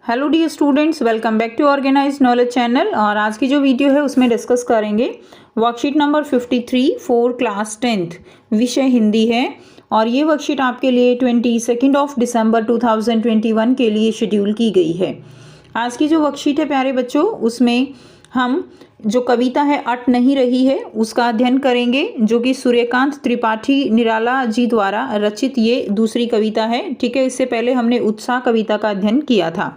Hello dear students, welcome back to organised knowledge channel. और आज की जो वीडियो है उसमें डिस्कस करेंगे worksheet number 53 for class 10th, विषय हिंदी है। और ये वर्कशीट आपके लिए 22 दिसंबर 2021 के लिए शेड्यूल की गई है। आज की जो वर्कशीट है प्यारे बच्चों, उसमें हम जो कविता है अट नहीं रही है उसका अध्ययन करेंगे, जो कि सूर्यकांत त्रिपाठी निराला जी द्वारा रचित ये दूसरी कविता है। ठीक है, इससे पहले हमने उत्साह कविता का अध्ययन किया था।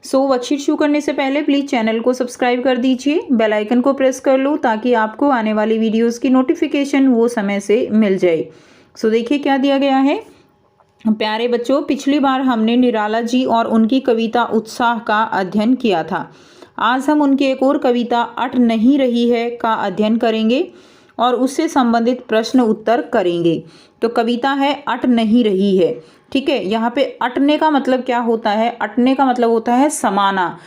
वर्कशीट शुरू करने से पहले प्लीज़ चैनल को सब्सक्राइब कर दीजिए, बेल आइकन को प्रेस कर लो ताकि आपको आने वाली वीडियोस की नोटिफिकेशन वो समय से मिल जाए। देखिए क्या दिया गया है प्यारे बच्चों। पिछली बार हमने निराला जी और उनकी कविता उत्साह का अध्ययन किया था। आज हम उनकी एक और कविता अट नहीं रही है का अध्ययन करेंगे और उससे संबंधित प्रश्न उत्तर करेंगे। तो कविता है अट नहीं रही है। ठीक है, यहाँ पे अटने का मतलब क्या होता है? अटने का मतलब होता है समाना।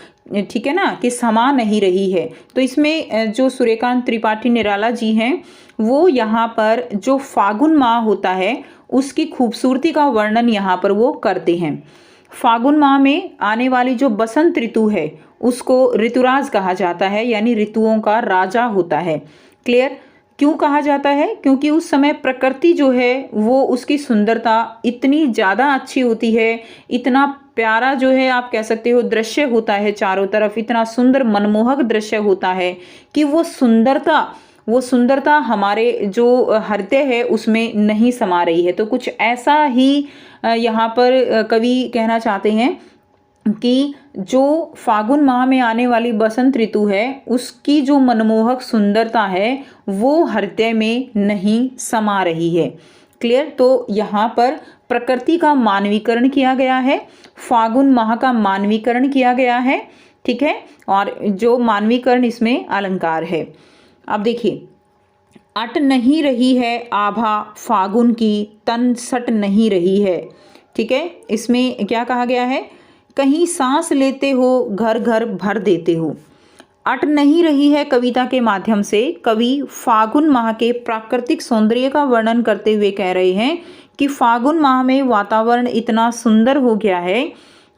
ठीक है ना, कि समा नहीं रही है। तो इसमें जो सूर्यकांत त्रिपाठी निराला जी हैं वो यहाँ पर जो फागुन माह होता है उसकी खूबसूरती का वर्णन यहाँ पर वो करते हैं। फागुन माह में आने वाली जो बसंत ऋतु है उसको ऋतुराज कहा जाता है, यानी ऋतुओं का राजा होता है। क्लियर? क्यों कहा जाता है? क्योंकि उस समय प्रकृति जो है वो उसकी सुंदरता इतनी ज़्यादा अच्छी होती है, इतना प्यारा जो है आप कह सकते हो दृश्य होता है, चारों तरफ इतना सुंदर मनमोहक दृश्य होता है कि वो सुंदरता हमारे जो हृदय है उसमें नहीं समा रही है। तो कुछ ऐसा ही यहाँ पर कवि कहना चाहते हैं कि जो फागुन माह में आने वाली बसंत ऋतु है उसकी जो मनमोहक सुंदरता है वो हृदय में नहीं समा रही है। क्लियर? तो यहाँ पर प्रकृति का मानवीकरण किया गया है, फागुन माह का मानवीकरण किया गया है। ठीक है, और जो मानवीकरण इसमें अलंकार है। अब देखिए, अट नहीं रही है आभा फागुन की, तन सट नहीं रही है। ठीक है, इसमें क्या कहा गया है? कहीं सांस लेते हो घर घर भर देते हो। अट नहीं रही है कविता के माध्यम से कवि फागुन माह के प्राकृतिक सौंदर्य का वर्णन करते हुए कह रहे हैं कि फागुन माह में वातावरण इतना सुंदर हो गया है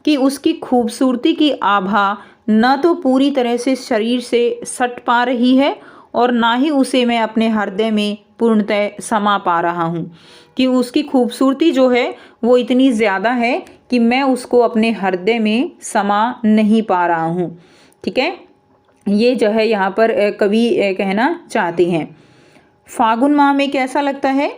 कि उसकी खूबसूरती की आभा न तो पूरी तरह से शरीर से सट पा रही है और ना ही उसे मैं अपने हृदय में पूर्णतः समा पा रहा हूँ, कि उसकी खूबसूरती जो है वो इतनी ज़्यादा है कि मैं उसको अपने हृदय में समा नहीं पा रहा हूँ। ठीक है, ये जो है यहाँ पर कवि कहना चाहते हैं। फागुन माह में कैसा लगता है?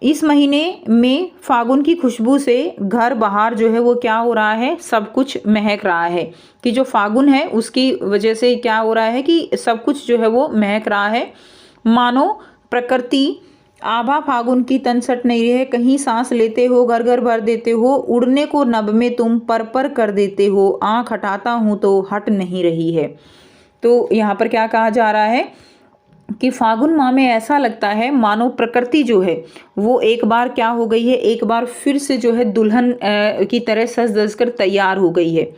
इस महीने में फागुन की खुशबू से घर बाहर जो है वो क्या हो रहा है? सब कुछ महक रहा है। कि जो फागुन है उसकी वजह से क्या हो रहा है कि सब कुछ जो है वो महक रहा है। मानो प्रकृति आभा फागुन की तन सट नहीं रही है, कहीं सांस लेते हो घर घर भर देते हो, उड़ने को नभ में तुम पर कर देते हो, आँख हटाता हूँ तो हट नहीं रही है। तो यहाँ पर क्या कहा जा रहा है कि फागुन माह में ऐसा लगता है मानो प्रकृति जो है वो एक बार क्या हो गई है, एक बार फिर से जो है दुल्हन की तरह सज धज कर तैयार हो गई है।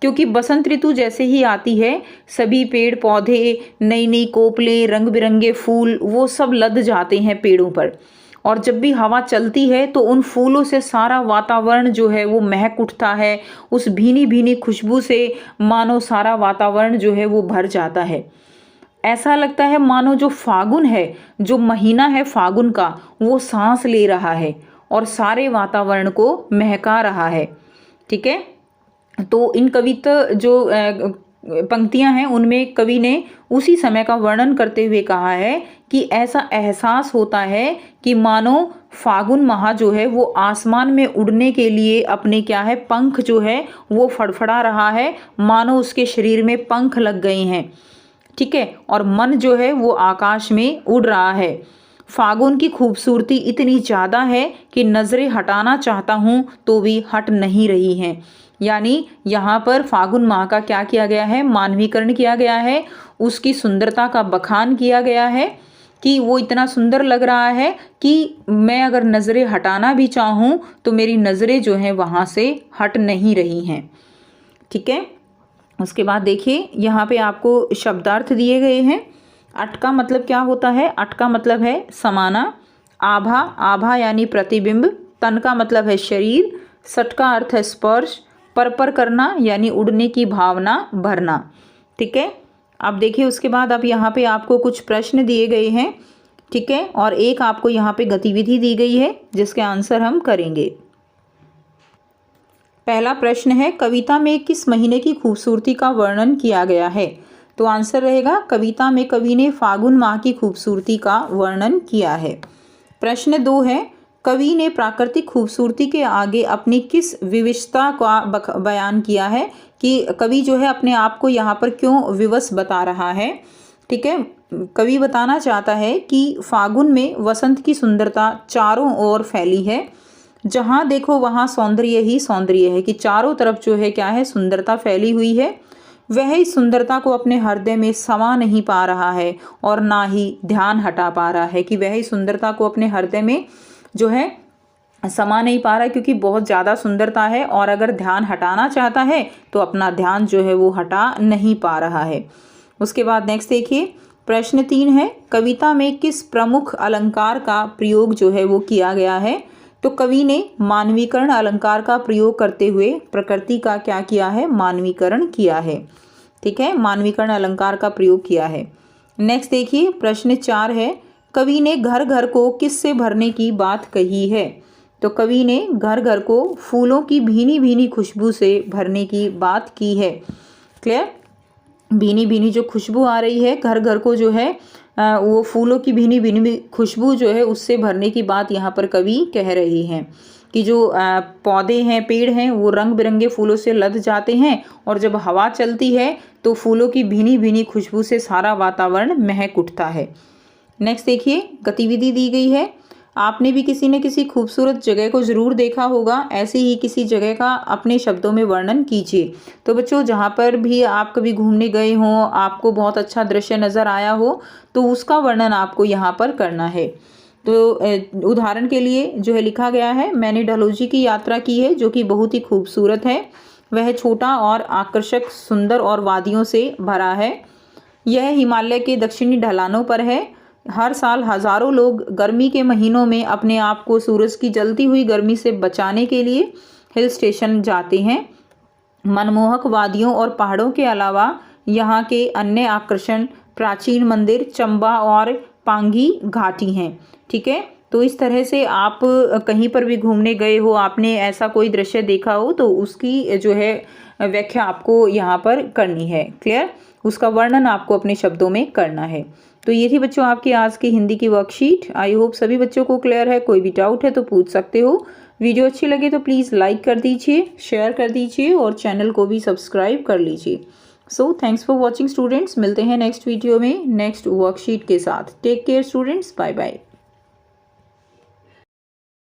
क्योंकि बसंत ऋतु जैसे ही आती है सभी पेड़ पौधे, नई नई कोपलें, रंग बिरंगे फूल वो सब लद जाते हैं पेड़ों पर। और जब भी हवा चलती है तो उन फूलों से सारा वातावरण जो है वो महक उठता है। उस भीनी भीनी खुशबू से मानो सारा वातावरण जो है वो भर जाता है। ऐसा लगता है मानो जो फागुन है, जो महीना है फागुन का, वो सांस ले रहा है और सारे वातावरण को महका रहा है। ठीक है, तो इन कविता जो पंक्तियां हैं उनमें कवि ने उसी समय का वर्णन करते हुए कहा है कि ऐसा एहसास होता है कि मानो फागुन माह जो है वो आसमान में उड़ने के लिए अपने क्या है पंख जो है वो फड़फड़ा रहा है, मानो उसके शरीर में पंख लग गए हैं। ठीक है, और मन जो है वो आकाश में उड़ रहा है। फागुन की खूबसूरती इतनी ज़्यादा है कि नज़रें हटाना चाहता हूँ तो भी हट नहीं रही हैं। यानी यहाँ पर फागुन माह का क्या किया गया है? मानवीकरण किया गया है, उसकी सुंदरता का बखान किया गया है कि वो इतना सुंदर लग रहा है कि मैं अगर नज़रें हटाना भी चाहूँ तो मेरी नज़रें जो हैं वहाँ से हट नहीं रही हैं। ठीक है, उसके बाद देखिए यहाँ पे आपको शब्दार्थ दिए गए हैं। अट का मतलब क्या होता है? अट का मतलब है समाना। आभा यानी प्रतिबिंब। तन का मतलब है शरीर। सट का अर्थ है स्पर्श। पर करना यानी उड़ने की भावना भरना। ठीक है, अब देखिए उसके बाद अब यहाँ पे आपको कुछ प्रश्न दिए गए हैं। ठीक है, और एक आपको यहाँ पे गतिविधि दी गई है जिसके आंसर हम करेंगे। पहला प्रश्न है, कविता में किस महीने की खूबसूरती का वर्णन किया गया है? तो आंसर रहेगा, कविता में कवि ने फागुन माह की खूबसूरती का वर्णन किया है। प्रश्न 2 है, कवि ने प्राकृतिक खूबसूरती के आगे अपनी किस विविधता का बयान किया है, कि कवि जो है अपने आप को यहाँ पर क्यों विवश बता रहा है। ठीक है, कवि बताना चाहता है कि फागुन में वसंत की सुंदरता चारों ओर फैली है, जहाँ देखो वहाँ सौंदर्य ही सौंदर्य है, कि चारों तरफ जो है क्या है, सुंदरता फैली हुई है। वह इस सुंदरता को अपने हृदय में समा नहीं पा रहा है और ना ही ध्यान हटा पा रहा है, कि वह इस सुंदरता को अपने हृदय में जो है समा नहीं पा रहा है, क्योंकि बहुत ज़्यादा सुंदरता है, और अगर ध्यान हटाना चाहता है तो अपना ध्यान जो है वो हटा नहीं पा रहा है। उसके बाद नेक्स्ट देखिए, प्रश्न 3 है, कविता में किस प्रमुख अलंकार का प्रयोग जो है वो किया गया है? तो कवि ने मानवीकरण अलंकार का प्रयोग करते हुए प्रकृति का क्या किया है, मानवीकरण किया है। ठीक है, मानवीकरण अलंकार का प्रयोग किया है। नेक्स्ट देखिए, प्रश्न 4 है, कवि ने घर घर को किससे भरने की बात कही है? तो कवि ने घर घर को फूलों की भीनी भीनी खुशबू से भरने की बात की है। क्लियर, भीनी भीनी जो खुशबू आ रही है घर घर को जो है वो फूलों की भीनी भीनी खुशबू जो है उससे भरने की बात यहाँ पर कवि कह रही हैं, कि जो पौधे हैं, पेड़ हैं, वो रंग बिरंगे फूलों से लद जाते हैं, और जब हवा चलती है तो फूलों की भीनी भीनी खुशबू से सारा वातावरण महक उठता है। नेक्स्ट देखिए, गतिविधि दी गई है, आपने भी किसी न किसी खूबसूरत जगह को ज़रूर देखा होगा, ऐसे ही किसी जगह का अपने शब्दों में वर्णन कीजिए। तो बच्चों, जहाँ पर भी आप कभी घूमने गए हों, आपको बहुत अच्छा दृश्य नज़र आया हो, तो उसका वर्णन आपको यहाँ पर करना है। तो उदाहरण के लिए जो है लिखा गया है, मैंने डलहौजी की यात्रा की है जो कि बहुत ही खूबसूरत है। वह छोटा और आकर्षक, सुंदर और वादियों से भरा है। यह हिमालय के दक्षिणी ढलानों पर है। हर साल हजारों लोग गर्मी के महीनों में अपने आप को सूरज की जलती हुई गर्मी से बचाने के लिए हिल स्टेशन जाते हैं। मनमोहक वादियों और पहाड़ों के अलावा यहाँ के अन्य आकर्षण प्राचीन मंदिर, चंबा और पांगी घाटी हैं। ठीक है, तो इस तरह से आप कहीं पर भी घूमने गए हो, आपने ऐसा कोई दृश्य देखा हो, तो उसकी जो है व्याख्या आपको यहाँ पर करनी है। क्लियर, उसका वर्णन आपको अपने शब्दों में करना है। तो ये थी बच्चों आपकी आज की हिंदी की वर्कशीट। आई होप सभी बच्चों को क्लियर है। कोई भी डाउट है तो पूछ सकते हो। वीडियो अच्छी लगे तो प्लीज़ लाइक कर दीजिए, शेयर कर दीजिए और चैनल को भी सब्सक्राइब कर लीजिए। So thanks for watching students. मिलते हैं नेक्स्ट वीडियो में नेक्स्ट वर्कशीट के साथ। Take care students, bye bye.